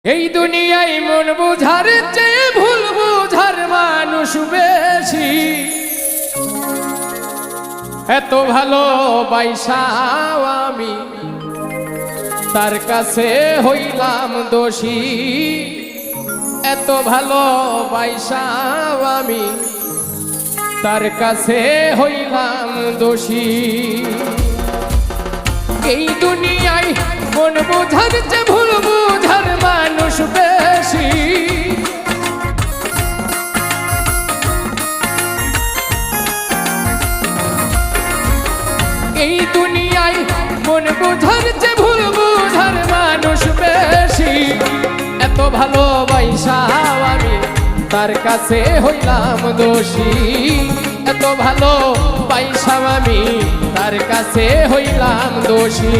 এই দুনিয়ায় মন বুঝার চেয়ে ভুল বুঝার মানুষ বেশি। এত ভালো বাইসাও আমি তার কাছে হইলাম দোষী। এত ভালো বাইসাও আমি তার কাছে হইলাম দোষী। এই দুনিয়ায় মন বুঝার চেয়ে ভুল বুঝার মানুষ বেশি। এই দুনিয়ায় মন বুঝার চেয়ে ভুল বুঝার মানুষ বেশি। এত ভালোবাসাও আমি তার কাছে হইলাম দোষী। এত ভালোবাসাও আমি তার কাছে হইলাম দোষী।